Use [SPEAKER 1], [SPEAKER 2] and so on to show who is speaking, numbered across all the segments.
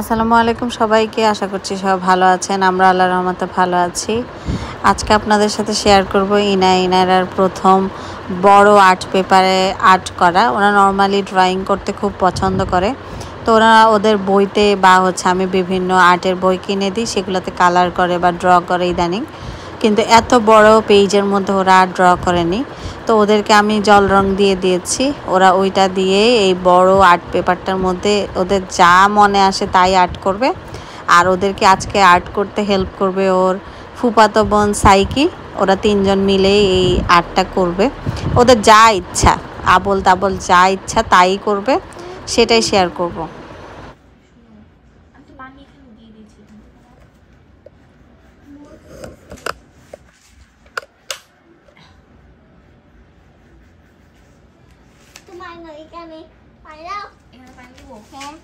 [SPEAKER 1] আসসালামু আলাইকুম সবাইকে, আশা করছি সবাই ভালো আছেন। আমরা আল্লাহর রহমতে ভালো আছি। আজকে আপনাদের সাথে শেয়ার করব ইনারার প্রথম বড় আর্ট পেপারে আর্ট করা। ওরা নর্মালি ড্রয়িং করতে খুব পছন্দ করে, তো ওরা ওদের বইতে বা আমি বিভিন্ন আর্টের বই কিনে দিই, সেগুলোতে কালার করে বা ড্র করে ইদানিং। কিন্তু এত বড় পেজের মধ্যে ওরা আর ড্র করেনি, তো ওদেরকে আমি জল রং দিয়ে দিয়েছি। ওরা ওইটা দিয়ে এই বড় আর্ট পেপারটার মধ্যে ওদের যা মনে আসে তাই আর্ট করবে। আর ওদেরকে আজকে আর্ট করতে হেল্প করবে ওর ফুফাতো বোন সাইকি। ওরা তিনজন মিলে এই আর্টটা করবে। ওদের যা ইচ্ছা, আবল তাবল যা ইচ্ছা তাই করবে, সেটাই শেয়ার করব।
[SPEAKER 2] এখানে পানি দিব। হ্যাঁ,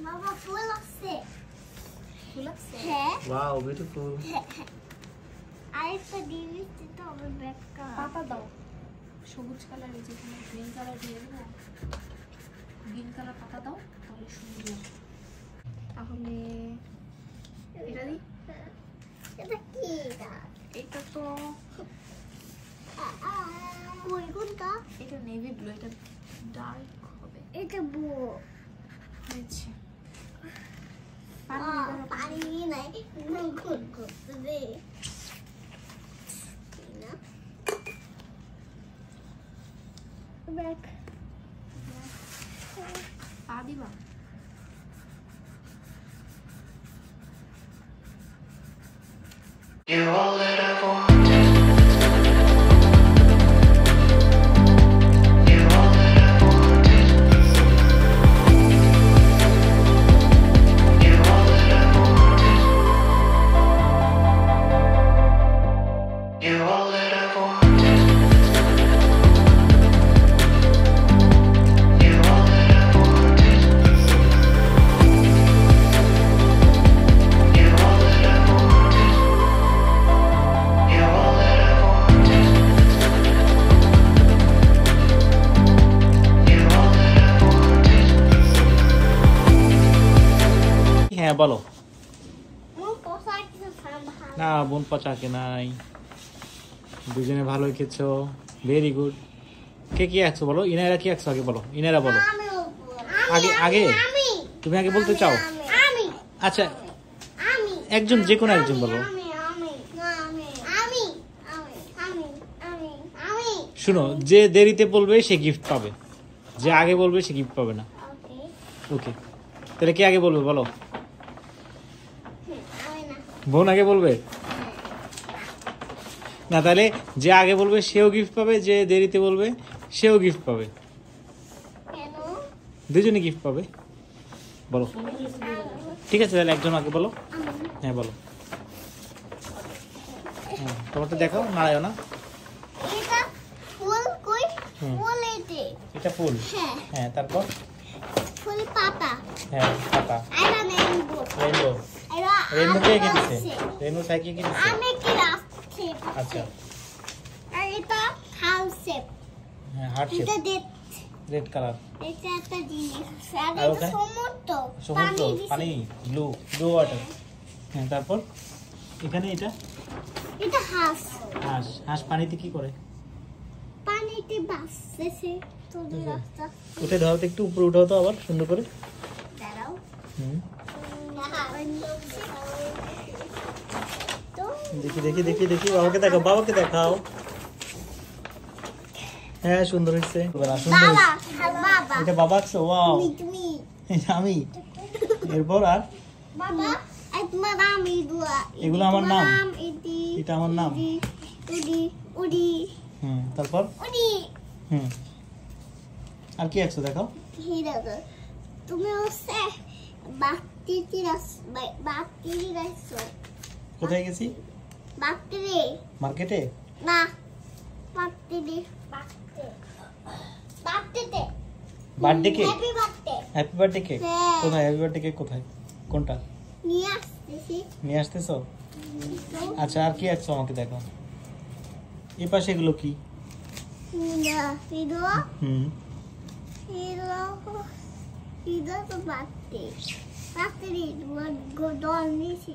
[SPEAKER 2] বাবা ফুল আছে। ফুল আছে? হ্যাঁ।
[SPEAKER 3] Wow, beautiful.
[SPEAKER 2] আরেকটা দিয়ে তো আমার ব্যাগটা।
[SPEAKER 4] পাতা দাও, সবুজ কালার, এই যে গ্রিন কালার দিয়ে দেবো। গ্রিন কালার পাতা দাও, তাহলে সুন্দর। তাহলে এটা দিই।
[SPEAKER 2] এটা কি?
[SPEAKER 4] এটা তো
[SPEAKER 2] কোনটা?
[SPEAKER 4] এটা নেভি ব্লু, এটা ডার্ক হবে।
[SPEAKER 2] এটা ব্লু
[SPEAKER 4] হয়েছে।
[SPEAKER 2] পানি নাই, খুদ করতে দে না। ব্যাগ
[SPEAKER 4] পা দিবা।
[SPEAKER 5] You're all that I've wanted. You're all that I've wanted. You're all that I've wanted. You're all that I've wanted. You're all that I've wanted. You're all that I've wanted. You're all that I've wanted. You're all that I've wanted.
[SPEAKER 3] হ্যাঁ বলো।
[SPEAKER 2] পোশাক কিছু সামহা।
[SPEAKER 3] না বোন পচাকে নাই, দুজনে ভালো খেয়েছো, ভেরি গুড। কে কি আঁকছো বলো? ইনারা কি আঁকছো আগে বলো, ইনারা বলো।
[SPEAKER 2] আমি
[SPEAKER 3] আগে আগে
[SPEAKER 2] আমি
[SPEAKER 3] তুমি আগে বলতে চাও?
[SPEAKER 2] আমি
[SPEAKER 3] আচ্ছা,
[SPEAKER 2] আমি
[SPEAKER 3] একজন যে কোনো একজন বলো।
[SPEAKER 2] আমি আমি আমি আমি আমি আমি আমি আমি
[SPEAKER 3] শুনো, যে দেরিতে বলবে সে গিফট পাবে, যে আগে বলবে সে গিফট পাবে না।
[SPEAKER 2] ওকে
[SPEAKER 3] ওকে, তাহলে কে আগে বলবে বলো?
[SPEAKER 2] আমি না
[SPEAKER 3] বোন আগে বলবে না, তাহলে যে আগে বলবে সেও গিফট পাবে, যে দেরিতে বলবে সেও গিফট পাবে,
[SPEAKER 2] কেন?
[SPEAKER 3] দুজনে গিফট পাবে। বলো, ঠিক আছে তাহলে একজন আগে বলো। হ্যাঁ বলো। হ্যাঁ, তোমারটা দেখাও, নাড়ায়ও না।
[SPEAKER 2] এটা ফুল কই?
[SPEAKER 3] হুম।
[SPEAKER 2] ফুল এতে।
[SPEAKER 3] এটা ফুল।
[SPEAKER 2] হ্যাঁ,
[SPEAKER 3] হ্যাঁ, তারপর
[SPEAKER 2] ফুল পাতা।
[SPEAKER 3] হ্যাঁ পাতা।
[SPEAKER 2] এটা ম্যাঙ্গো।
[SPEAKER 3] রেনবো।
[SPEAKER 2] এটা
[SPEAKER 3] রেনবো কে
[SPEAKER 2] আছে।
[SPEAKER 3] কিনেছে? রেনবো সাইকেল কিনেছে।
[SPEAKER 2] আমি কি রাখছি?
[SPEAKER 3] আচ্ছা,
[SPEAKER 2] আর এটা হাউস শেপ।
[SPEAKER 3] হ্যাঁ হার্ট শেপ,
[SPEAKER 2] এটা দেখ,
[SPEAKER 3] রেড কালার।
[SPEAKER 2] এটা একটা জিনিস। আর
[SPEAKER 3] আর
[SPEAKER 2] এটা
[SPEAKER 3] ওখানে?
[SPEAKER 2] সমুদ্র।
[SPEAKER 3] সমুদ্র,
[SPEAKER 2] দিছে।
[SPEAKER 3] পানি, ব্লু ব্লু ওয়াটার। হ্যাঁ, তারপর এখানে এটা
[SPEAKER 2] এটা হাঁস।
[SPEAKER 3] হাঁস। হাঁস পানিতে কি করে?
[SPEAKER 2] পানিতে ভাসতেছে। তোর রাস্তা
[SPEAKER 3] উঠে ধরো তো, একটু উপরে উঠাও তো আবার সুন্দর করে।
[SPEAKER 2] দাঁড়াও।
[SPEAKER 3] হুম,
[SPEAKER 2] তো
[SPEAKER 3] দেখি দেখি দেখি দেখি, বাবাকে দেখাও, বাবাকে দেখাও। হ্যাঁ সুন্দর হয়েছে, সুন্দর
[SPEAKER 2] বাবা,
[SPEAKER 3] হয়েছে।
[SPEAKER 2] বাবা,
[SPEAKER 3] এটা বাবা আঁকছো? ওয়াও,
[SPEAKER 2] তুমি
[SPEAKER 3] আমি। এরপর আর
[SPEAKER 2] বাবা, এই তোমার নাম ইদুয়া।
[SPEAKER 3] এগুলো আমার নাম?
[SPEAKER 2] ইদি।
[SPEAKER 3] এটা আমার নাম।
[SPEAKER 2] উডি, উডি,
[SPEAKER 3] তারপর
[SPEAKER 2] উডি।
[SPEAKER 3] আর কি আঁকছো দেখো?
[SPEAKER 2] হিরো তুমি হচ্ছে বাক্তিটি রাখছো।
[SPEAKER 3] কোথায় গেছি?
[SPEAKER 2] বাক্তিটি
[SPEAKER 3] মার্কেটে?
[SPEAKER 2] না, বাক্তিটি বাক্তিতে
[SPEAKER 3] birthday cake?
[SPEAKER 2] Happy birthday
[SPEAKER 3] happy birthday cake?
[SPEAKER 2] হ্যাঁ।
[SPEAKER 3] কোথায় হ্যাপি বার্থডে কেক কোথায়? কোনটা
[SPEAKER 2] নিয়ে আসতেছি।
[SPEAKER 3] নিয়ে আসতেছো? আচ্ছা আর কি আঁকছো আমাকে দেখো। এই পাশে এগুলো কি?
[SPEAKER 2] হিরো
[SPEAKER 3] হুম
[SPEAKER 2] হিরো তো বার্থডে বার্থডে ডল নিয়েছি।